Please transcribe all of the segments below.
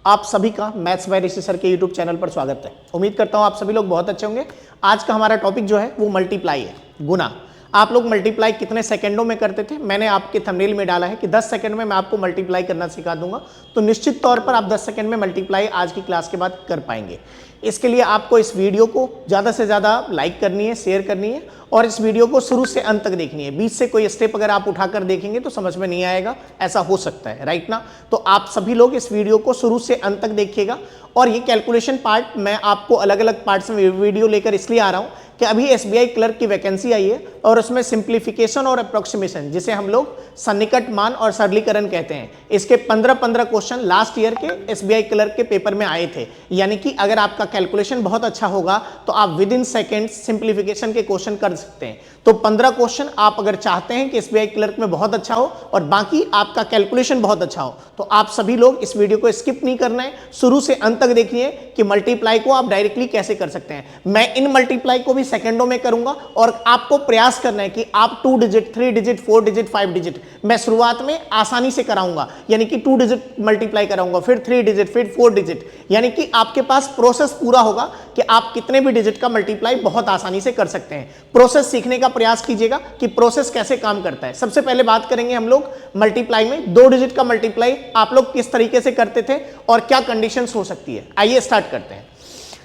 आप सभी का मैथ्स बाय ऋषि सर के यूट्यूब चैनल पर स्वागत है। उम्मीद करता हूं आप सभी लोग बहुत अच्छे होंगे। आज का हमारा टॉपिक जो है वो मल्टीप्लाई है, गुना। आप लोग मल्टीप्लाई कितने सेकंडों में करते थे? मैंने आपके थंबनेल में डाला है कि 10 सेकंड में मैं आपको मल्टीप्लाई करना सिखा दूंगा। तो निश्चित तौर पर आप 10 सेकंड में मल्टीप्लाई आज की क्लास के बाद कर पाएंगे। इसके लिए आपको इस वीडियो को ज़्यादा से ज़्यादा लाइक करनी है, शेयर करनी है और इस वीडियो को शुरू से अंत तक देखनी है। बीच से कोई स्टेप अगर आप उठाकर देखेंगे तो समझ में नहीं आएगा, ऐसा हो सकता है, राइट ना। तो आप सभी लोग इस वीडियो को शुरू से अंत तक देखिएगा। और ये कैलकुलेशन पार्ट मैं आपको अलग अलग पार्ट्स में वीडियो लेकर इसलिए आ रहा हूँ कि अभी एसबीआई क्लर्क की वैकेंसी आई है और उसमें सिंप्लीफिकेशन और अप्रोक्सीमेशन, जिसे हम लोग सन्निकट मान और सरलीकरण कहते हैं, इसके 15 क्वेश्चन लास्ट ईयर के एसबीआई क्लर्क के पेपर में आए थे। यानी कि अगर आपका कैलकुलेशन बहुत अच्छा होगा तो आप विद इन सेकेंड सिंप्लीफिकेशन के क्वेश्चन कर सकते हैं। तो 15 क्वेश्चन आप अगर चाहते हैं कि एसबीआई क्लर्क में बहुत अच्छा हो और बाकी आपका कैलकुलेशन बहुत अच्छा हो तो आप सभी लोग इस वीडियो को स्किप नहीं करना है, शुरू से अंत तक देखिए कि मल्टीप्लाई को आप डायरेक्टली कैसे कर सकते हैं। मैं इन मल्टीप्लाई को भी सेकंडों में करूंगा और आपको प्रयास करना है कि आप 2 डिजिट, 3 डिजिट, 4 डिजिट, 5 डिजिट मैं शुरुआत में आसानी से कराऊंगा। यानी कि 2 डिजिट मल्टीप्लाई कराऊंगा, फिर 3 डिजिट, फिर 4 डिजिट, यानी कि आपके पास प्रोसेस पूरा होगा कि आप कितने भी डिजिट का मल्टीप्लाई बहुत आसानी से कर सकते हैं। प्रोसेस सीखने का प्रयास कीजिएगा कि प्रोसेस कैसे काम करता है। सबसे पहले बात करेंगे हम लोग मल्टीप्लाई में 2 डिजिट का मल्टीप्लाई आप लोग किस तरीके से करते थे और क्या कंडीशंस हो सकती है। आइए स्टार्ट करते हैं।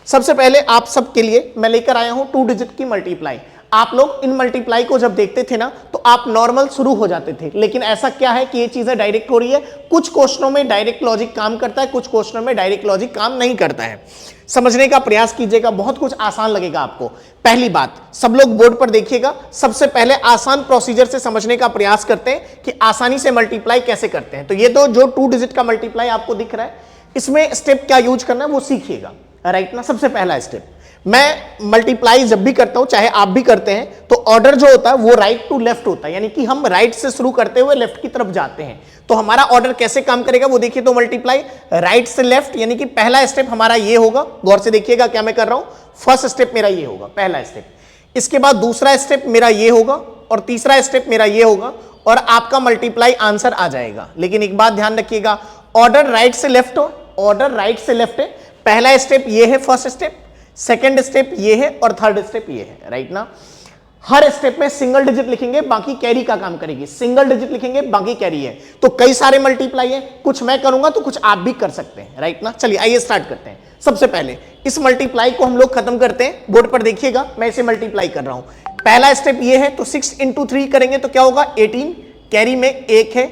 सबसे पहले आप सबके लिए मैं लेकर आया हूं 2 डिजिट की मल्टीप्लाई। आप लोग इन मल्टीप्लाई को जब देखते थे ना तो आप नॉर्मल शुरू हो जाते थे, लेकिन ऐसा क्या है कि ये चीजें डायरेक्ट हो रही है। कुछ क्वेश्चनों में डायरेक्ट लॉजिक काम करता है, कुछ क्वेश्चनों में डायरेक्ट लॉजिक काम नहीं करता है। समझने का प्रयास कीजिएगा, बहुत कुछ आसान लगेगा आपको। पहली बात, सब लोग बोर्ड पर देखिएगा। सबसे पहले आसान प्रोसीजर से समझने का प्रयास करते हैं कि आसानी से मल्टीप्लाई कैसे करते हैं। तो ये तो जो 2 डिजिट का मल्टीप्लाई आपको दिख रहा है, इसमें स्टेप क्या यूज करना है वो सीखिएगा, राइट ना। सबसे पहला स्टेप, मैं मल्टीप्लाई जब भी करता हूं, चाहे आप भी करते हैं, तो ऑर्डर जो होता है वो राइट टू लेफ्ट होता है। यानी कि हम राइट से शुरू करते हुए लेफ्ट की तरफ जाते हैं। तो हमारा ऑर्डर कैसे काम करेगा वो देखिए। तो मल्टीप्लाई राइट से लेफ्ट, यानी कि पहला स्टेप हमारा ये होगा। गौर से देखिएगा क्या मैं कर रहा हूं। फर्स्ट स्टेप मेरा ये होगा, पहला स्टेप। इसके बाद दूसरा स्टेप मेरा ये होगा और तीसरा स्टेप मेरा ये होगा और आपका मल्टीप्लाई आंसर आ जाएगा। लेकिन एक बात ध्यान रखिएगा, ऑर्डर राइट से लेफ्ट हो, ऑर्डर राइट से लेफ्ट है। पहला स्टेप ये है, फर्स्ट स्टेप, सेकंड स्टेप ये है और थर्ड स्टेप ये है, राइट ना। हर स्टेप में सिंगल डिजिट लिखेंगे, बाकी कैरी का काम करेगी। सिंगल डिजिट लिखेंगे, बाकी कैरी है। तो कई सारे मल्टीप्लाई है, कुछ मैं करूंगा तो कुछ आप भी कर सकते हैं, राइट ना। चलिए आइए स्टार्ट करते हैं। सबसे पहले इस मल्टीप्लाई को हम लोग खत्म करते हैं। बोर्ड पर देखिएगा, मैं इसे मल्टीप्लाई कर रहा हूं। पहला स्टेप ये है, तो 6 × 3 करेंगे तो क्या होगा 18। कैरी में 1 है,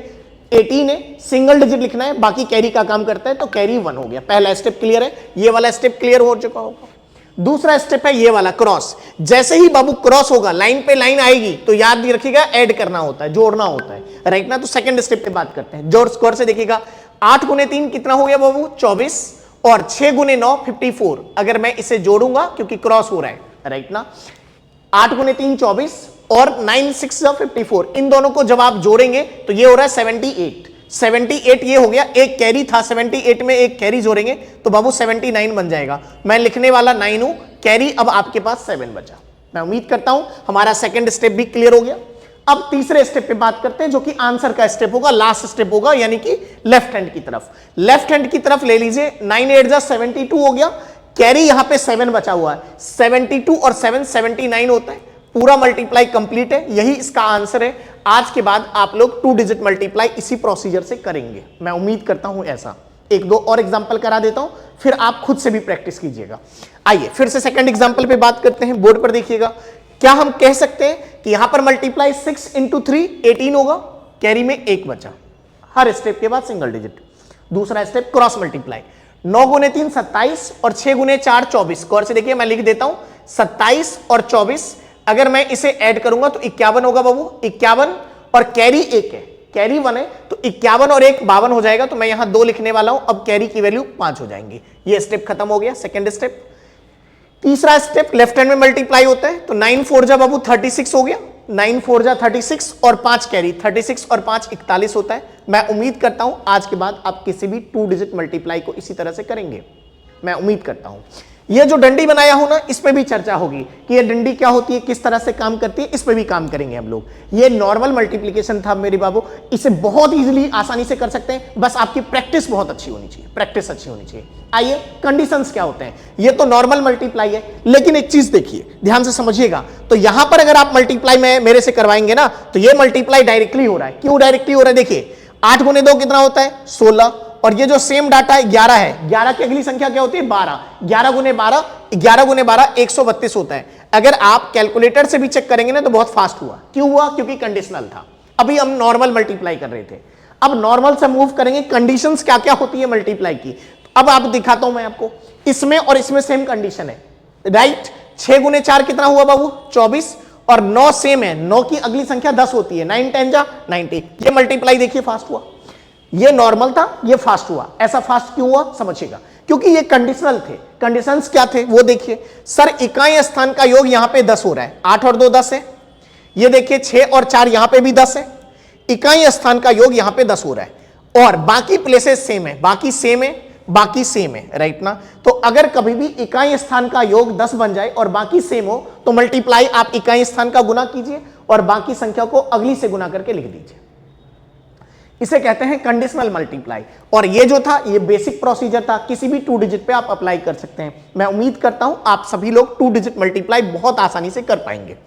18 है, सिंगल डिजिट लिखना है, बाकी कैरी का काम करता है, तो कैरी 1 हो गया। पहला स्टेप क्लियर है, ये वाला स्टेप क्लियर हो चुका होगा। दूसरा स्टेप है ये वाला, क्रॉस। जैसे ही बाबू क्रॉस होगा, लाइन पे लाइन आएगी तो याद रखिएगा ऐड करना होता है, जोड़ना होता है, राइट ना। तो सेकंड स्टेप पे बात करते हैं। जोड़ स्कोर से देखिएगा, 8 × 3 कितना हो गया बाबू 24 और 6 × 9 54। अगर मैं इसे जोड़ूंगा क्योंकि क्रॉस हो रहा है, राइट ना। 8 × 3 24 और 9 6 54। इन दोनों को जब आप जोड़ेंगे तो ये हो रहा है 78। 78 ये हो गया, एक कैरी था 78 में, एक कैरी जोड़ेंगे तो बाबू 79 बन जाएगा। मैं लिखने वाला 9 हूं, कैरी अब आपके पास 7 बचा। मैं उम्मीद करता हूं हमारा सेकंड स्टेप भी क्लियर हो गया। अब तीसरे स्टेप पे बात करते हैं जो कि आंसर का स्टेप होगा, लास्ट स्टेप होगा, यानी कि लेफ्ट हैंड की तरफ। लेफ्ट हैंड की तरफ ले लीजिए, 9 8 जा 72 हो गया, कैरी यहां पे 7 बचा हुआ है। 72 और 7 79 होता है। पूरा मल्टीप्लाई कंप्लीट है, यही इसका आंसर है। आज के बाद आप लोग 2 डिजिट मल्टीप्लाई इसी प्रोसीजर से करेंगे, मैं उम्मीद करता हूं ऐसा। एक दो और एग्जांपल करा देता हूं, फिर आप खुद से भी प्रैक्टिस कीजिएगा। आइए फिर से सेकंड एग्जांपल पे बात करते हैं। बोर्ड पर देखिएगा, क्या हम कह सकते हैं कि यहां पर मल्टीप्लाई 6 × 3 18 होगा, कैरी में 1 बचा। हर स्टेप के बाद सिंगल डिजिट। दूसरा स्टेप क्रॉस मल्टीप्लाई, 9 × 3 27 और 6 × 4 24। गौर से देखिए, मैं लिख देता हूं 27 और 24। अगर मैं इसे ऐड करूंगा तो 51 होगा बाबू, 51 और कैरी 1 है, कैरी 1 है, तो 51 और 1 52 हो जाएगा। तो मैं यहां 2 लिखने वाला हूं, अब कैरी की वैल्यू 5 हो जाएंगी। ये स्टेप खत्म हो गया, सेकंड स्टेप। तीसरा स्टेप लेफ्ट हैंड में मल्टीप्लाई होता है, तो 9 4 जा बाबू 36 हो गया, 9 4 जा 36 और 5 कैरी, 36 और 5 41 होता है। मैं उम्मीद करता हूं आज के बाद आप किसी भी 2 डिजिट मल्टीप्लाई को इसी तरह से करेंगे, मैं उम्मीद करता हूं। ये जो डंडी बनाया हूं ना, इस पे भी चर्चा होगी कि ये डंडी क्या होती है, किस तरह से काम करती है, इस पे भी काम करेंगे हम लोग। ये नॉर्मल मल्टीप्लिकेशन था मेरे बाबू, इसे बहुत इजीली आसानी से कर सकते हैं, बस आपकी प्रैक्टिस बहुत अच्छी होनी चाहिए, प्रैक्टिस अच्छी होनी चाहिए। आइए कंडीशंस क्या होते हैं। ये तो नॉर्मल मल्टीप्लाई है, लेकिन एक चीज देखिए, ध्यान से समझिएगा। तो यहां पर अगर आप मल्टीप्लाई में मेरे से करवाएंगे ना, तो ये मल्टीप्लाई डायरेक्टली हो रहा है। क्यों डायरेक्टली हो रहा है? देखिए 8 गुने 2 कितना होता है? 16। और ये जो सेम डाटा है 11 है, 11 की अगली संख्या क्या होती है? 12। 11 गुने 12, 11 गुने 12 132 होता है। अगर आप कैलकुलेटर से भी चेक करेंगे ना तो बहुत फास्ट हुआ। क्यों हुआ? क्योंकि कंडीशनल था। अभी हम नॉर्मल मल्टीप्लाई कर रहे थे, अब नॉर्मल से मूव करेंगे। कंडीशंस क्या क्या होती है मल्टीप्लाई की, अब आप दिखाता हूं मैं आपको। इसमें और इसमें सेम कंडीशन है, राइट। 6 गुने 4 कितना हुआ बाबू? 24। और 9 सेम है, 9 की अगली संख्या 10 होती है, 9 10 जा 90। ये मल्टीप्लाई देखिए फास्ट हुआ। ये नॉर्मल था, ये फास्ट हुआ। ऐसा फास्ट क्यों हुआ समझिएगा, क्योंकि ये कंडीशनल थे। कंडीशंस क्या थे वो देखिए। सर इकाई स्थान का योग यहां पे 10 हो रहा है, 8 और 2 10 है। ये देखिए 6 और 4 यहां पे भी 10 है। इकाई स्थान का योग यहां पे 10 हो रहा है और बाकी प्लेसेस सेम है, बाकी सेम है, बाकी सेम है, राइट ना। तो अगर कभी भी इकाई स्थान का योग 10 बन जाए और बाकी सेम हो तो मल्टीप्लाई आप इकाई स्थान का गुना कीजिए और बाकी संख्या को अगली से गुना करके लिख दीजिए। इसे कहते हैं कंडीशनल मल्टीप्लाई। और ये जो था ये बेसिक प्रोसीजर था, किसी भी 2 डिजिट पे आप अप्लाई कर सकते हैं। मैं उम्मीद करता हूं आप सभी लोग 2 डिजिट मल्टीप्लाई बहुत आसानी से कर पाएंगे।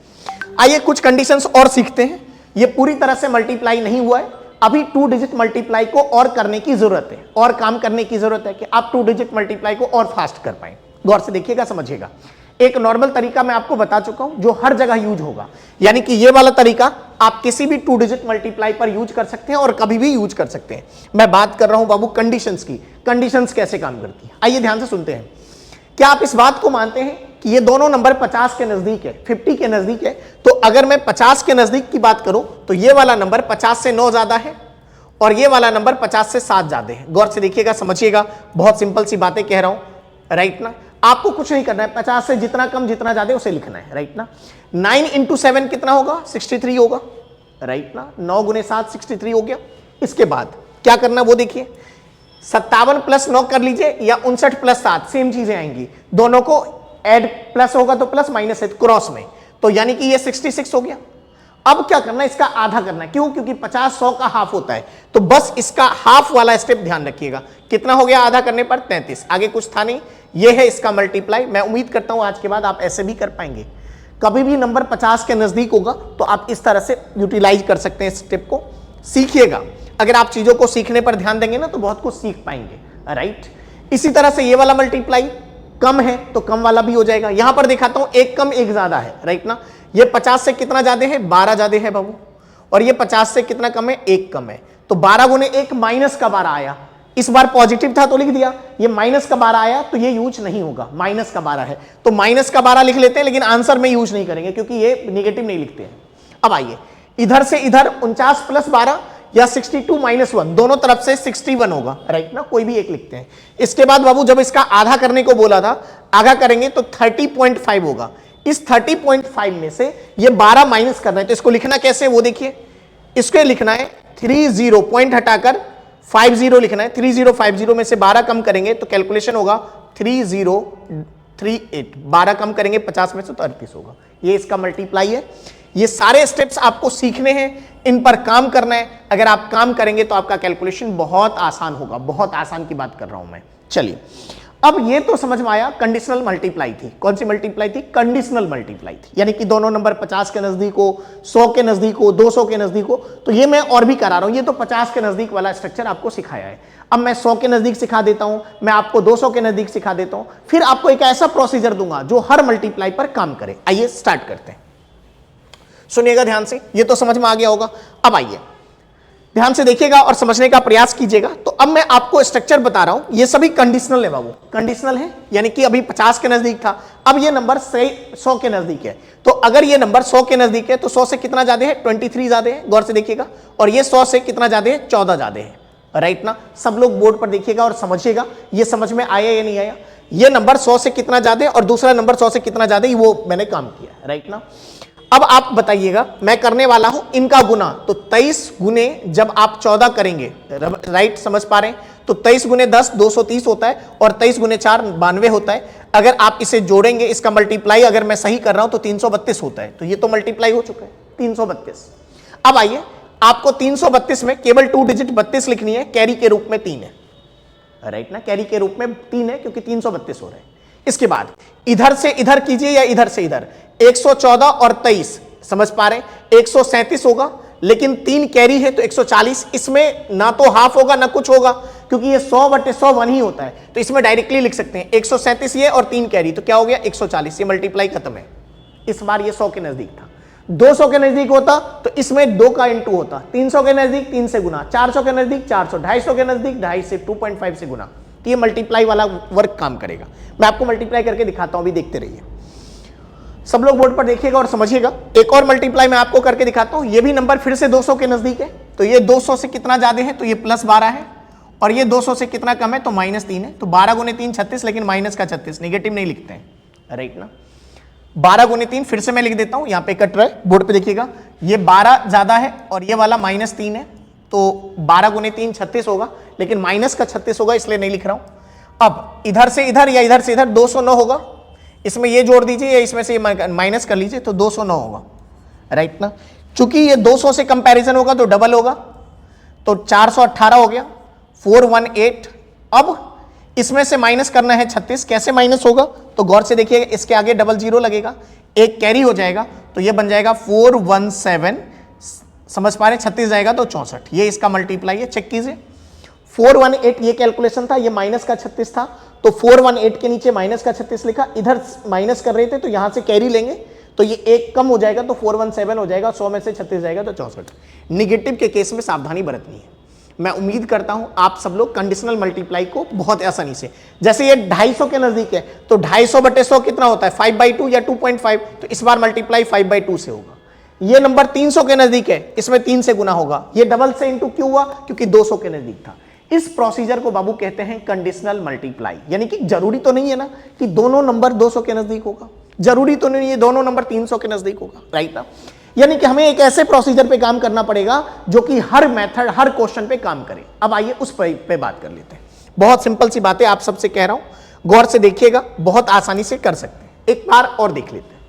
आइए कुछ कंडीशंस और सीखते हैं। ये पूरी तरह से मल्टीप्लाई नहीं हुआ है, अभी 2 डिजिट मल्टीप्लाई को और करने की जरूरत है, और काम करने की जरूरत है कि आप 2 डिजिट मल्टीप्लाई को और फास्ट कर पाए। गौर से देखिएगा, समझिएगा। एक नॉर्मल तरीका मैं आपको बता चुका हूं जो हर जगह यूज होगा, यानी कि ये वाला तरीका आप किसी भी 2 डिजिट मल्टीप्लाई पर यूज कर सकते हैं और कभी भी यूज कर सकते हैं। मैं बात कर रहा हूं बाबू कंडीशंस की। कंडीशंस कैसे काम करती है, आइए ध्यान से सुनते हैं। क्या आप इस बात को मानते हैं कि ये दोनों नंबर 50 के नजदीक है, 50 के नजदीक है? तो अगर मैं 50 के नजदीक की बात करूं तो ये वाला नंबर 50 से 9 ज्यादा है और ये वाला नंबर 50 से 7 ज्यादा है। गौर से देखिएगा, समझिएगा, बहुत सिंपल सी बातें कह रहा हूं, राइट ना। आपको कुछ नहीं करना है, 50 से जितना कम जितना ज्यादा उसे लिखना है, राइट ना। 9 इंटू 7 कितना होगा? 63 होगा, राइट ना। 9 गुने 7 63 हो गया। इसके बाद क्या करना वो देखिए, 57 प्लस 9 कर लीजिए या 59 प्लस 7, सेम चीजें आएंगी। दोनों को ऐड, प्लस होगा तो प्लस, माइनस है क्रॉस में, तो यानी कि ये 66 हो गया। अब क्या करना है, इसका आधा करना है। क्यों? क्योंकि 50 100 का हाफ होता है, तो बस इसका हाफ वाला स्टेप ध्यान रखिएगा। कितना हो गया आधा करने पर? 33। आगे कुछ था नहीं, ये है इसका मल्टीप्लाई। मैं उम्मीद करता हूं आज के बाद आप ऐसे भी कर पाएंगे। कभी भी नंबर 50 के नजदीक होगा तो आप इस तरह से यूटिलाइज कर सकते हैं। स्टेप को सीखिएगा, अगर आप चीजों को सीखने पर ध्यान देंगे ना तो बहुत कुछ सीख पाएंगे, राइट। इसी तरह से ये वाला मल्टीप्लाई कम है तो कम वाला भी हो जाएगा। यहां पर दिखाता हूं, एक कम एक ज्यादा है, राइट ना। ये 50 से कितना ज्यादा है? 12 ज्यादा है बाबू। और ये 50 से कितना कम है? 1 कम है। तो 12 गुने 1 माइनस का 12 आया। इस बार पॉजिटिव था तो लिख दिया, ये माइनस का 12 आया तो ये यूज नहीं होगा, माइनस का 12 है तो माइनस का 12 लिख लेते हैं, लेकिन आंसर में यूज नहीं करेंगे क्योंकि ये निगेटिव नहीं लिखते हैं। अब आइए इधर से इधर 49 प्लस 12 या 62 माइनस 1, दोनों तरफ से 61 होगा, राइट ना। कोई भी एक लिखते हैं। इसके बाद बाबू जब इसका आधा करने को बोला था, आधा करेंगे तो 30.5 होगा। इस 30.5 में से ये 12 माइनस करना है, तो इसको लिखना कैसे वो देखिए। इसको लिखना है 30 पॉइंट हटाकर 50 लिखना है। 3050 में से 12 कम करेंगे तो कैलकुलेशन होगा 3038। 12 कम करेंगे 50 में से तो 38 होगा। ये इसका मल्टीप्लाई है। ये सारे स्टेप्स आपको सीखने हैं, इन पर काम करना है। अगर आप काम करेंगे तो आपका कैलकुलेशन बहुत आसान होगा। बहुत आसान की बात कर रहा हूं मैं। चलिए, अब ये तो समझ में आया कंडीशनल मल्टीप्लाई थी। कौन सी मल्टीप्लाई थी? कंडीशनल मल्टीप्लाई थी, यानी कि दोनों नंबर 50 के नजदीक हो, 100 के नजदीक हो, 200 के नजदीक हो। तो ये मैं और भी करा रहा हूं, ये तो 50 के नजदीक वाला स्ट्रक्चर आपको सिखाया है। अब मैं 100 के नजदीक सिखा देता हूं, मैं आपको 200 के नजदीक सिखा देता हूं, फिर आपको एक ऐसा प्रोसीजर दूंगा जो हर मल्टीप्लाई पर काम करे। आइए स्टार्ट करते हैं, सुनिएगा ध्यान से। ये तो समझ में आ गया होगा। अब आइए ध्यान से देखिएगा और समझने का प्रयास कीजिएगा। तो अब मैं आपको स्ट्रक्चर बता रहा हूं, ये सभी कंडीशनल है बाबू, कंडीशनल है, यानी कि अभी 50 के नजदीक था, अब ये नंबर 100 के नजदीक है। तो अगर ये नंबर 100 के नजदीक है तो 100 से कितना ज्यादा है? 23 ज्यादा है। गौर से देखिएगा। और ये 100 से कितना ज्यादा है? 14 ज्यादा है, राइट ना। सब लोग बोर्ड पर देखिएगा और समझिएगा ये समझ में आया या नहीं आया। ये नंबर 100 से कितना ज्यादा है और दूसरा नंबर 100 से कितना ज्यादा है, वो मैंने काम किया, राइट ना। अब आप बताइएगा, मैं करने वाला हूं इनका गुना, तो 23 गुने जब आप 14 करेंगे, राइट, समझ पा रहे हैं, तो 23 गुने 10 230 होता है और 23 गुने 4 92 होता है। अगर आप इसे जोड़ेंगे, इसका मल्टीप्लाई अगर मैं सही कर रहा हूं तो 332 होता है, तो ये तो मल्टीप्लाई हो चुका है 332। अब आइए, आपको 332 में केवल 2 डिजिट 32 लिखनी है, कैरी के रूप में 3 है, राइट ना, कैरी के रूप में 3 है क्योंकि 332 हो रहे हैं। इसके बाद इधर से इधर कीजिए या इधर से इधर, 114 और 23 समझ पा रहे हैं, 137 होगा, लेकिन 3 कैरी है तो 140, इसमें ना तो हाफ होगा ना कुछ होगा क्योंकि ये 100/100 1 ही होता है, तो इसमें डायरेक्टली लिख सकते हैं 137 ये और 3 कैरी, तो क्या हो गया 140, ये मल्टीप्लाई खत्म है। इस बार ये 100 के नजदीक था, 200 के नजदीक होता तो इसमें 2 का इंटू होता, 300 के नजदीक 3 से गुना, 400 के नजदीक 400, 250 के नजदीक 2.5 से 2.5 से गुना, तो ये मल्टीप्लाई वाला वर्क काम करेगा। मैं आपको मल्टीप्लाई करके दिखाता हूं, अभी देखते रहिए, सब लोग बोर्ड पर देखिएगा और समझिएगा। एक और मल्टीप्लाई मैं आपको करके दिखाता हूं, ये भी नंबर फिर से 200 के नजदीक है, तो ये 200 से कितना ज्यादा है, तो ये +12 है, और ये 200 से कितना कम है, तो -3 है, तो 12 गुने 3 36, लेकिन माइनस का 36, नेगेटिव नहीं लिखते हैं, राइट ना। 12 गुने 3 फिर से मैं लिख देता हूं, यहां पे कट रहा है, बोर्ड पे देखिएगा, ये 12 ज्यादा है और ये वाला -3 है, तो 12 गुने 3 36 होगा, लेकिन माइनस का 36 होगा, इसलिए नहीं लिख रहा हूं। अब इधर से इधर या इधर से इधर 209 होगा, इसमें ये जोड़ दीजिए या इसमें से ये माइनस कर लीजिए, तो 209 होगा, राइट ना। चूंकि ये 200 से कंपैरिजन होगा तो डबल होगा, तो 418 हो गया, 418। अब इसमें से माइनस करना है 36, कैसे माइनस होगा, तो गौर से देखिए, इसके आगे डबल जीरो लगेगा, एक कैरी हो जाएगा, तो ये बन जाएगा 417, समझ पा रहे, 36 जाएगा तो 64, ये इसका मल्टीप्लाई है, चेक कीजिए। 418 ये कैलकुलेशन था, ये माइनस का 36 था, तो 418 के नीचे माइनस का 36 लिखा, इधर माइनस कर रहे थे तो यहां से कैरी लेंगे, तो ये एक कम हो जाएगा, तो 417 हो जाएगा, 100 में से 36 जाएगा तो 64। निगेटिव के केस में सावधानी बरतनी है। मैं उम्मीद करता हूं आप सब लोग कंडीशनल मल्टीप्लाई को बहुत आसानी से, जैसे ये 250 के नजदीक है, तो 250/100 कितना होता है, 5/2 या 2.5, तो इस बार मल्टीप्लाई 5/2 से होगा। ये नंबर 300 के नजदीक है, इसमें 3 से गुना होगा, ये डबल से इंटू क्यों हुआ, क्योंकि 200 के नजदीक था। इस प्रोसीजर को बाबू कहते हैं कंडीशनल मल्टीप्लाई, यानी कि जरूरी तो नहीं है ना कि दोनों नंबर 200 के नजदीक होगा, जरूरी तो नहीं है दोनों नंबर 300 के नजदीक होगा, राइट ना। यानी कि हमें एक ऐसे प्रोसीजर पे काम करना पड़ेगा जो कि हर मेथड हर क्वेश्चन पे काम करे। अब आइए उस पे बात कर लेते हैं। बहुत सिंपल सी बातें आप सबसे कह रहा हूं, गौर से देखिएगा, बहुत आसानी से कर सकते हैं। एक बार और देख लेते हैं,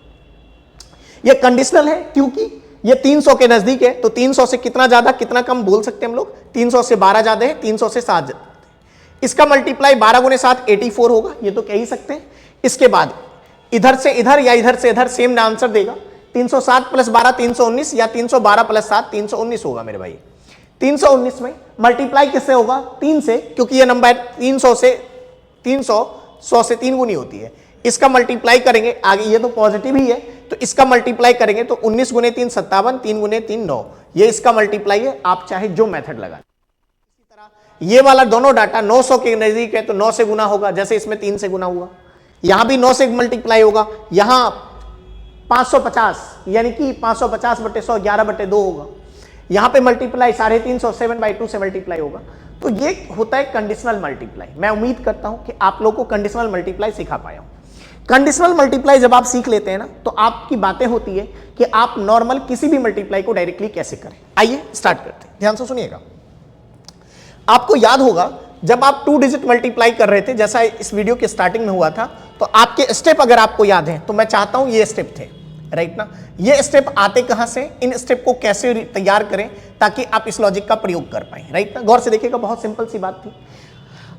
ये कंडीशनल है क्योंकि ये 300 के नजदीक है, तो 300 से कितना ज्यादा कितना कम बोल सकते हैं हम लोग, 300 से 12 ज्यादा है, 300 से 7 ज्यादा है। इसका मल्टीप्लाई 12 गुने 7 84 होगा, ये तो कह ही सकते हैं। इसके बाद इधर से इधर या इधर से इधर सेम आंसर देगा, 307 + 12 319 या 312 + 7 319 होगा मेरे भाई। 319 में मल्टीप्लाई किससे होगा, 3 से, क्योंकि ये नंबर 300 से 300 100 से 3 गुनी होती है। इसका मल्टीप्लाई करेंगे आगे, ये तो पॉजिटिव ही है, तो इसका मल्टीप्लाई करेंगे तो 19 गुने 3 57, 3 गुने 3 9, ये इसका मल्टीप्लाई है। आप चाहे जो मेथड लगा, इसी तरह ये वाला दोनों डाटा 900 के नजदीक है तो 9 से गुना होगा, जैसे इसमें 3 से गुना हुआ, यहां भी 9 से मल्टीप्लाई होगा, यहां 550 यानी कि 550/100 11/2 होगा, यहां पे मल्टीप्लाई 350 7/2 से मल्टीप्लाई होगा। तो ये होता है कंडीशनल मल्टीप्लाई। मैं उम्मीद करता हूं कि आप लोगों को कंडीशनल मल्टीप्लाई सिखा पाया हूं। कंडीशनल मल्टीप्लाई जब आप सीख लेते हैं ना, तो आपकी बातें होती है कि आप नॉर्मल किसी भी मल्टीप्लाई को डायरेक्टली कैसे करें। आइए स्टार्ट करते हैं, ध्यान से सुनिएगा। आपको याद होगा जब आप 2 डिजिट मल्टीप्लाई कर रहे थे, जैसा इस वीडियो के स्टार्टिंग में हुआ था, तो आपके स्टेप अगर आपको याद है तो मैं चाहता हूं ये स्टेप थे, राइट ना। ये स्टेप आते कहां से, इन स्टेप को कैसे तैयार करें ताकि आप इस लॉजिक का प्रयोग कर पाए, राइट ना। गौर से देखिएगा, बहुत सिंपल सी बात थी।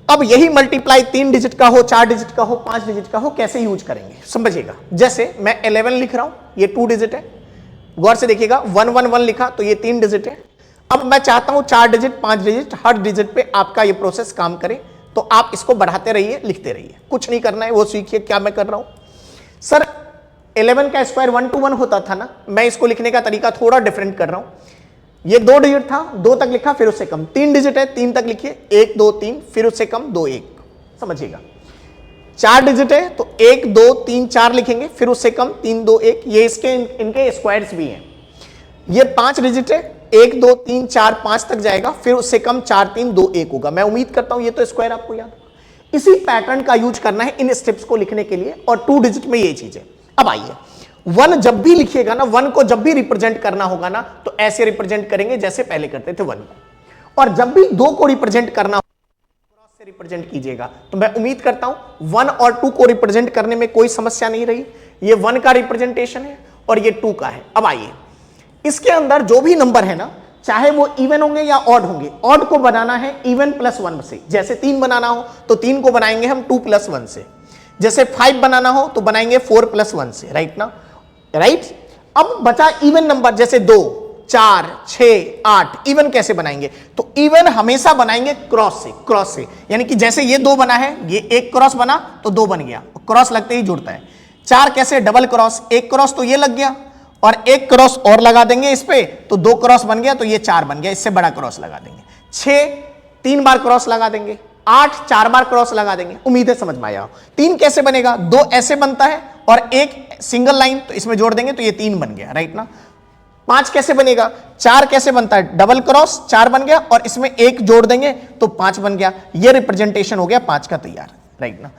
अब यही मल्टीप्लाई 3 डिजिट का हो, 4 डिजिट का हो, 5 डिजिट का हो, कैसे यूज करेंगे समझिएगा। जैसे मैं 11 लिख रहा हूं, ये 2 डिजिट है, गौर से देखिएगा 111 लिखा तो ये 3 डिजिट है। अब मैं चाहता हूं 4 डिजिट 5 डिजिट, हर डिजिट पे आपका ये प्रोसेस काम करे, तो आप इसको बढ़ाते रहिए, लिखते रहिए, कुछ नहीं करना है, वो सीखिए क्या मैं कर रहा हूं। सर 11 का स्क्वायर 1 to 1 होता था ना, मैं इसको लिखने का तरीका थोड़ा डिफरेंट कर रहा हूं। ये 2 डिजिट था, 2 तक लिखा, फिर उससे कम। 3 डिजिट है, 3 तक लिखिए, 1 2 3, फिर उससे कम 2 1, समझिएगा। 4 डिजिट है तो 1 2 3 4 लिखेंगे, फिर उससे कम 3 2 1, ये इसके इनके स्क्वायर्स भी हैं। ये 5 डिजिट है, 1 2 3 4 5 तक जाएगा, फिर उससे कम 4 3 2 1 होगा। मैं उम्मीद करता हूं ये तो स्क्वायर आपको याद होगा। इसी पैटर्न का यूज करना है इन स्टेप्स को लिखने के लिए, और 2 डिजिट में ये चीज है। अब आइए वन जब भी लिखिएगा ना, वन को जब भी रिप्रेजेंट करना होगा ना, तो ऐसे रिप्रेजेंट करेंगे जैसे पहले करते थे वन को। और जब भी दो को रिप्रेजेंट करना क्रॉस से रिप्रेजेंट कीजिएगा। तो मैं उम्मीद करता हूं वन और टू को रिप्रेजेंट करने में कोई समस्या नहीं रही। ये वन का रिप्रेजेंटेशन है और ये टू का है। अब आइए, इसके अंदर जो भी नंबर है ना, चाहे वो इवन होंगे या ऑड होंगे, ऑड को बनाना है इवन प्लस वन से। जैसे 3 बनाना हो तो 3 को बनाएंगे हम 2 + 1 से। जैसे 5 बनाना हो तो बनाएंगे 4 + 1 से, राइट ना, राइट। अब बचा इवन नंबर, जैसे 2, 4, 6, 8। इवन कैसे बनाएंगे? तो इवन हमेशा बनाएंगे क्रॉस से, क्रॉस से। यानी कि जैसे ये 2 बना है, ये एक क्रॉस बना तो 2 बन गया, क्रॉस लगते ही जुड़ता है। 4 कैसे? डबल क्रॉस, एक क्रॉस तो ये लग गया और एक क्रॉस और लगा देंगे इस पे, तो 2 क्रॉस बन गया, तो ये 4 बन गया, इससे बड़ा क्रॉस लगा देंगे। 6 3 बार क्रॉस लगा देंगे। 8 4 बार क्रॉस लगा देंगे। उम्मीद है समझ में आया। 3 कैसे बनेगा? 2 ऐसे बनता है और एक सिंगल लाइन, तो इसमें जोड़ देंगे तो ये 3 बन गया, राइट ना। 5 कैसे बनेगा? 4 कैसे बनता है? डबल क्रॉस, 4 बन गया और इसमें एक जोड़ देंगे तो 5 बन गया। ये रिप्रेजेंटेशन हो गया 5 का तैयार, राइट ना।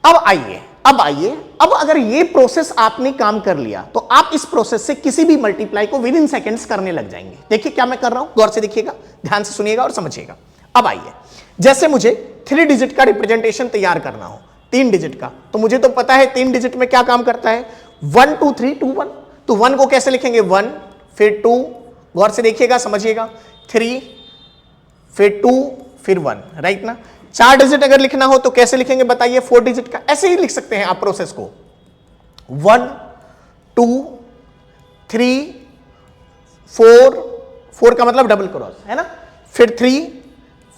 अब आइए, अब अगर ये प्रोसेस आपने काम कर लिया तो आप इस प्रोसेस से किसी भी मल्टीप्लाई को विद इन सेकेंड्स करने लग जाएंगे। देखिए क्या मैं कर रहा हूं, गौर से देखिएगा, ध्यान से सुनिएगा और समझिएगा। अब आइए, जैसे मुझे 3 डिजिट का रिप्रेजेंटेशन तैयार करना हो, 3 डिजिट का, तो मुझे तो पता है 3 डिजिट में क्या काम करता है, 1 2 3 2 1। तो 1 को कैसे लिखेंगे? 1 फिर 2, गौर से देखिएगा समझिएगा, 3 फिर 2 फिर 1, राइट ना। 4 डिजिट अगर लिखना हो तो कैसे लिखेंगे बताइए? 4 डिजिट का। ऐसे ही लिख सकते हैं आप प्रोसेस को, 1 2 3 4, 4 का मतलब डबल क्रॉस है ना, फिर 3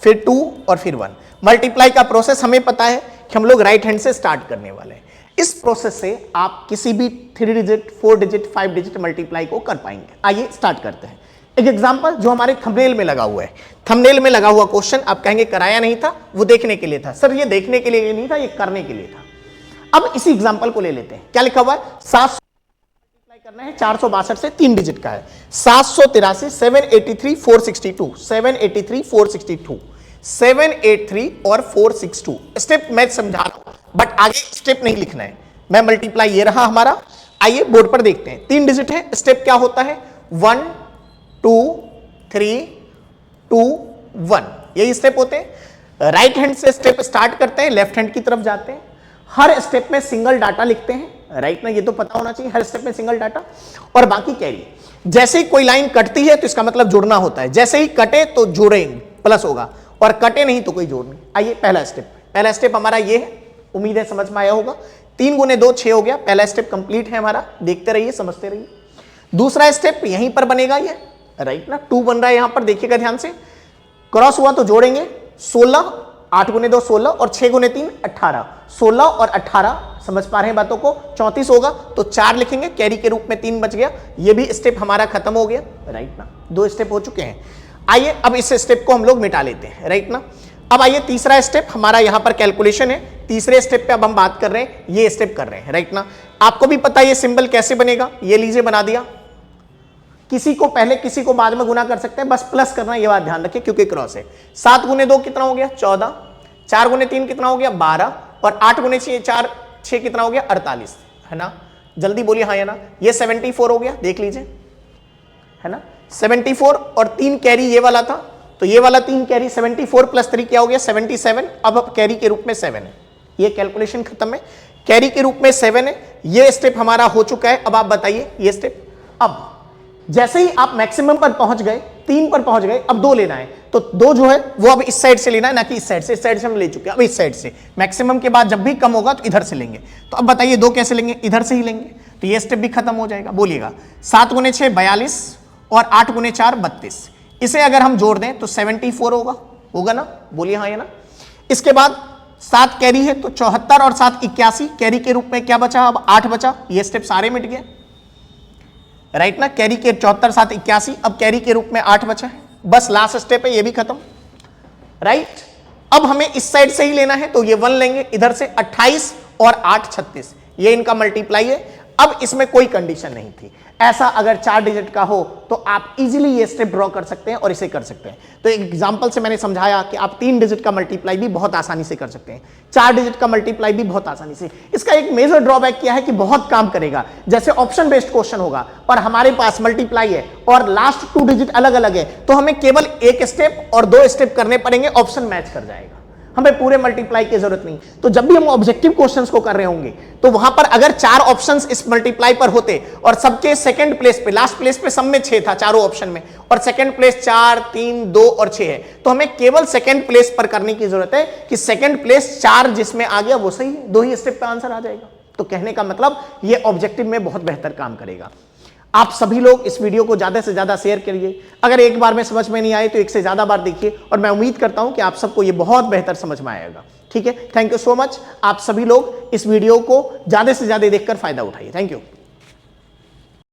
फिर 2 और फिर 1। मल्टीप्लाई का प्रोसेस हमें पता है कि हम लोग राइट हैंड से स्टार्ट करने वाले हैं। इस प्रोसेस से आप किसी भी 3 डिजिट 4 डिजिट 5 डिजिट मल्टीप्लाई को कर पाएंगे। आइए स्टार्ट करते हैं। एक एग्जांपल जो हमारे थंबनेल में लगा हुआ है, थंबनेल में लगा हुआ क्वेश्चन आप कहेंगे कराया नहीं था, वो देखने के लिए था। सर ये देखने के लिए नहीं था, ये करने के लिए था। अब इसी एग्जांपल को ले लेते हैं। क्या लिखा हुआ है? 700 मल्टीप्लाई करना है 462 से, 3 डिजिट का है। 783 783 462, 783 462, 783 और 462। स्टेप मैं समझा रहा हूं बट आगे स्टेप नहीं लिखना है। मैं मल्टीप्लाई ये रहा हमारा। आइए बोर्ड पर देखते हैं। 3 डिजिट है, स्टेप क्या होता है? 1 2 3 2 1, यही स्टेप होते हैं। राइट हैंड से स्टेप स्टार्ट करते हैं, लेफ्ट हैंड की तरफ जाते हैं। हर स्टेप में सिंगल डाटा लिखते हैं, राइट ना, ये तो पता होना चाहिए। हर स्टेप में सिंगल डाटा और बाकी कैरी। जैसे ही कोई लाइन कटती है तो इसका मतलब जुड़ना होता है, जैसे ही कटे तो जोड़ेंगे, प्लस होगा, और कटे नहीं तो कोई जोड़ नहीं। आइए पहला स्टेप हमारा ये है। उम्मीद है समझ में आया होगा। 3 × 2 6 हो गया। पहला स्टेप कंप्लीट है हमारा, देखते रहिए समझते रहिए। दूसरा स्टेप यहीं पर बनेगा ये, राइट ना। 2 बन रहा है यहां पर, देखिएगा ध्यान से। क्रॉस हुआ तो जोड़ेंगे 16, 8 × 2 16 और 6 × 3 18, 16 और 18। समझ पा रहे हैं बातों को? 34 होगा तो 4 लिखेंगे, कैरी के रूप में 3 बच गया। ये भी स्टेप हमारा खत्म हो गया, राइट ना। 2 स्टेप हो चुके हैं। आइए अब इस स्टेप को हम लोग मिटा लेते हैं, राइट ना। अब आइए तीसरा स्टेप हमारा यहां पर कैलकुलेशन है। तीसरे स्टेप पे अब हम बात कर रहे हैं, ये स्टेप कर रहे हैं, राइट ना। आपको भी पता है ये सिंबल कैसे बनेगा, ये लीजिए बना दिया। किसी को पहले किसी को बाद में गुना कर सकते हैं, बस प्लस करना, ये बात ध्यान रखिए क्योंकि क्रॉस है। 7 × 2 कितना हो गया? 14, 4 × 3 कितना हो गया? 12 और 8 × 6 कितना हो गया? 48, है ना। जल्दी बोलिए हाँ या ना। ये 74 हो गया, देख लीजिए, है ना। 74 और 3 कैरी ये वाला था, तो ये वाला 3 कैरी 74 + 3 क्या हो गया? 77। अब कैरी के रूप में 7 है। ये कैलकुलेशन खत्म है, कैरी के रूप में 7 है। ये स्टेप हमारा हो चुका है। अब आप बताइए ये स्टेप। अब जैसे ही आप मैक्सिमम पर पहुंच गए, 3 पर पहुंच गए, अब 2 लेना है। तो 2 जो है वो अब इस साइड से लेना है, ना कि इस साइड से। इस साइड से हम ले चुके हैं, अब इस साइड से। मैक्सिमम के बाद जब भी कम होगा तो इधर से लेंगे। तो अब बताइए 2 कैसे लेंगे? इधर से ही लेंगे। तो ये स्टेप भी खत्म हो जाएगा। बोलिएगा 7 × 6 42 और 8 × 4 32। इसे अगर हम जोड़ दें तो 74 होगा ना। बोलिए हाँ या ना। इसके बाद 7 कैरी है तो 74 और 7 81। कैरी के रूप में क्या बचा? अब 8 बचा। ये स्टेप सारे मिट गए, राइट ना। कैरी के 74 7 81, अब कैरी के रूप में 8 बचा है। बस लास्ट स्टेप है, ये भी खत्म, राइट। अब हमें इस साइड से ही लेना है तो ये 1 लेंगे, इधर से 28 और 8 36। ये इनका मल्टीप्लाई है। अब इसमें कोई कंडीशन नहीं थी। ऐसा अगर 4 डिजिट का हो तो आप इजीली ये स्टेप ड्रॉ कर सकते हैं और इसे कर सकते हैं। तो एक एग्जांपल से मैंने समझाया कि आप 3 डिजिट का मल्टीप्लाई भी बहुत आसानी से कर सकते हैं, 4 डिजिट का मल्टीप्लाई भी बहुत आसानी से। इसका एक मेजर ड्रॉबैक क्या है कि बहुत काम करेगा, जैसे ऑप्शन बेस्ड क्वेश्चन होगा और हमारे पास मल्टीप्लाई है और लास्ट 2 डिजिट अलग अलग है, तो हमें केवल एक स्टेप और 2 स्टेप करने पड़ेंगे, ऑप्शन मैच कर जाएगा, हमें पूरे मल्टीप्लाई की जरूरत नहीं। तो जब भी हम ऑब्जेक्टिव क्वेश्चंस को कर रहे होंगे तो वहां पर अगर 4 ऑप्शंस इस मल्टीप्लाई पर होते और सबके सेकंड प्लेस पे, लास्ट प्लेस पे सब में 6 था चारों ऑप्शन में, और सेकंड प्लेस 4, 3, 2 और 6 है, तो हमें केवल सेकंड प्लेस पर करने की जरूरत है कि सेकंड प्लेस 4 जिसमें आ गया वो सही है, 2 ही स्टेप पे आंसर आ जाएगा। तो कहने का मतलब ये ऑब्जेक्टिव में बहुत बेहतर काम करेगा। आप सभी लोग इस वीडियो को ज्यादा से ज्यादा शेयर करिए। अगर एक बार में समझ में नहीं आए तो एक से ज्यादा बार देखिए, और मैं उम्मीद करता हूं कि आप सबको ये बहुत बेहतर समझ में आएगा। ठीक है, थैंक यू सो मच। आप सभी लोग इस वीडियो को ज्यादा से ज्यादा देखकर फायदा उठाइए। Thank you.